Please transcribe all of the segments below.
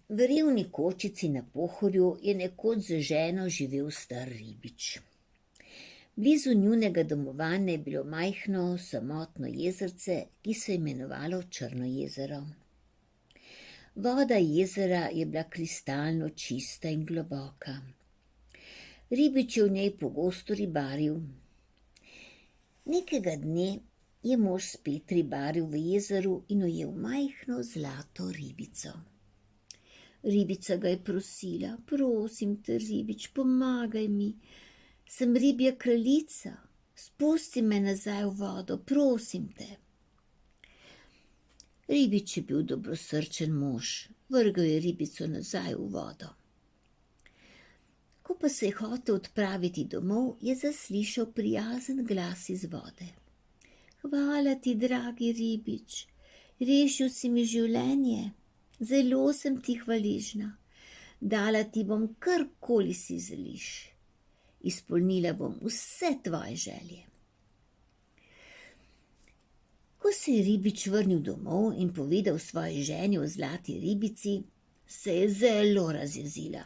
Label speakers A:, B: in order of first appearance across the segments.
A: V revni kočici na Pohorju je nekoč z ženo živel star ribič. Blizu njunega domovanja je bilo majhno, samotno jezerce, ki se je imenovalo Črno jezero. Voda jezera je bila kristalno čista in globoka. Ribič je v njej pogosto ribaril. Nekega dne je mož spet ribaril v jezeru in ujel majhno zlato ribico. Ribica ga je prosila: prosim te, ribič, pomagaj mi. Sem ribja kraljica, spusti me nazaj v vodo, prosim te. Ribič je bil dobrosrčen mož, vrgel je ribico nazaj v vodo. Ko pa se je hotel odpraviti domov, je zaslišal prijazen glas iz vode. Hvala ti, dragi ribič, rešil si mi življenje, zelo sem ti hvaležna, dala ti bom karkoli si želiš. Izpolnila bom vse tvoje želje. Ko se je ribič vrnil domov in povedal svoji ženi o zlati ribici, se je zelo razjezila.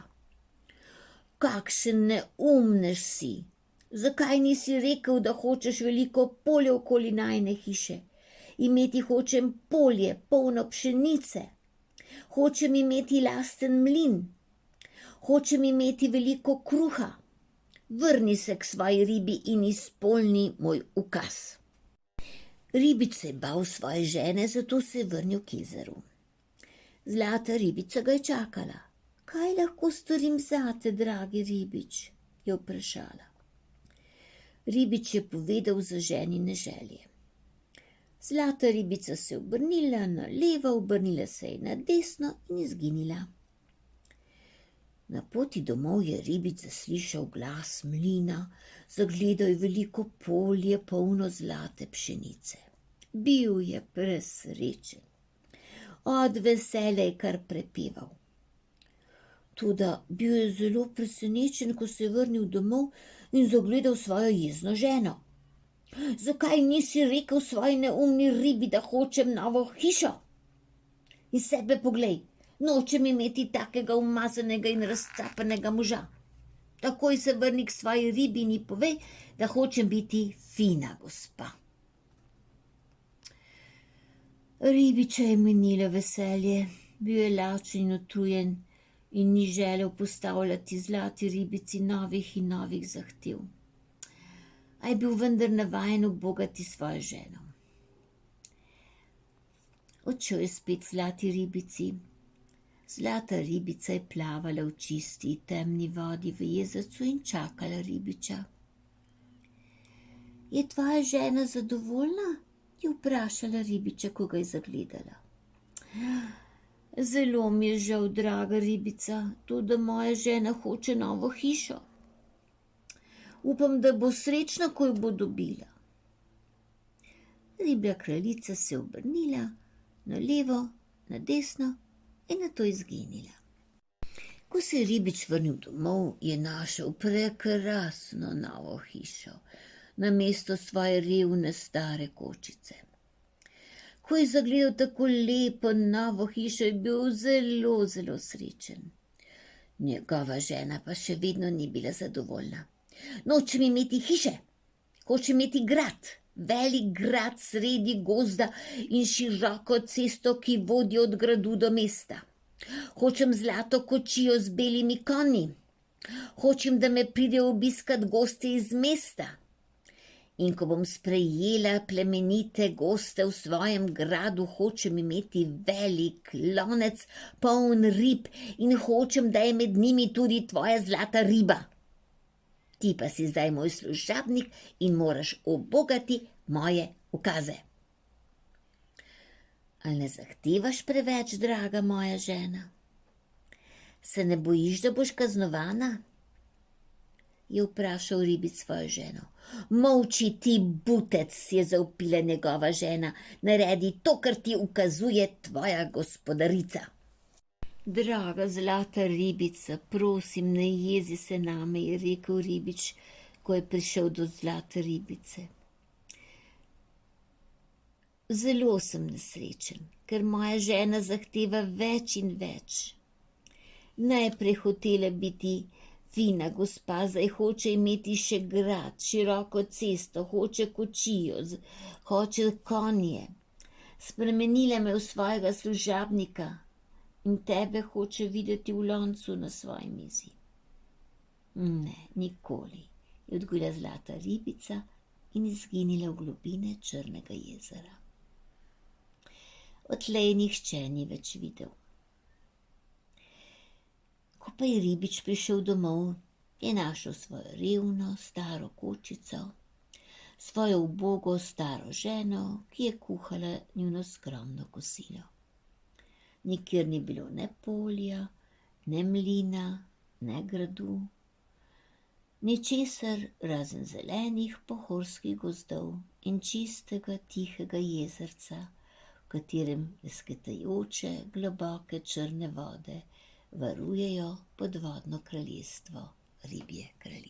A: Kakšen neumnež si! Zakaj nisi rekel, da hočeš veliko polje okoli najine hiše? Imeti hočem polje, polno pšenice. Hočem imeti lasten mlin. Hočem imeti veliko kruha. Vrni se k svoji ribi in izpolni moj ukaz. Ribič se je bal svoje žene, zato se je vrnil k jezeru. Zlata ribica ga je čakala. Kaj lahko storim zate, dragi ribič? Je vprašala. Ribič je povedal za ženine želje. Zlata ribica se je obrnila na levo, obrnila se je na desno in izginila. Na poti domov je ribič zaslišal glas mlina, zagledal je veliko polje, polno zlate pšenice. Bil je presrečen. Od veselja je kar prepeval. Toda bil je zelo presenečen, ko se je vrnil domov in zagledal svojo jezno ženo. Zakaj nisi rekel svoji neumni ribi, da hočem novo hišo? In sebe poglej, nočem imeti takega umazanega in razcapanega moža. Takoj se vrni k svoji ribi in ji povej, da hočem biti fina gospa. Ribiča je minilo veselje, bil je lačen in utrujen in ni želel postavljati zlati ribici novih in novih zahtev. A je bil vendar navajen ubogati svojo ženo. Odšel je spet zlati ribici. Zlata ribica je plavala v čisti, temni vodi v jezercu in čakala ribiča. Je tvoja žena zadovoljna? Je vprašala ribiča, ko ga je zagledala. Zelo mi je žal, draga ribica, tudi moja žena hoče novo hišo. Upam, da bo srečna, ko jo bo dobila. Ribja kraljica se je obrnila na levo, na desno in nato izginila. Ko se je ribič vrnil domov, je našel prekrasno novo hišo namesto svoje revne stare kočice. Ko je zagledal tako lepo novo hišo, je bil zelo, zelo srečen. Njegova žena pa še vedno ni bila zadovoljna. Nočem imeti hiše, hočem imeti grad, velik grad sredi gozda in široko cesto, ki vodi od gradu do mesta. Hočem zlato kočijo z belimi konji. Hočem, da me pridejo obiskat gosti iz mesta. In ko bom sprejela plemenite goste v svojem gradu, hočem imeti velik lonec, poln rib in hočem, da je med njimi tudi tvoja zlata riba. Ti pa si zdaj moj služabnik in moraš ubogati moje ukaze. Ali ne zahtevaš preveč, draga moja žena? Se ne bojiš, da boš kaznovana? Je vprašal ribic svojo ženo. Molči ti, butec, je zavpila njegova žena, naredi to, kar ti ukazuje tvoja gospodarica. Draga zlata ribica, prosim, ne jezi se name, je rekel ribič, ko je prišel do zlate ribice. Zelo sem nesrečen, ker moja žena zahteva več in več. Najprej hotela biti fina gospa, zdaj hoče imeti še grad, široko cesto, hoče kočijo, hoče konje. Spremenila me v svojega služabnika in tebe hoče videti v loncu na svoji mizi. Ne, nikoli, je odgovorila zlata ribica in izginila v globine črnega jezera. Odtlej nihče ni več videl. Ko pa je ribič prišel domov, je našel svojo revno, staro kočico, svojo ubogo staro ženo, ki je kuhala njuno skromno kosilo. Nikjer ni bilo ne polja, ne mlina, ne gradu, ničesar razen zelenih pohorskih gozdov in čistega, tihega jezerca, v katerem lesketajoče, globoke črne vode varujejo podvodno kraljestvo ribje kraljice.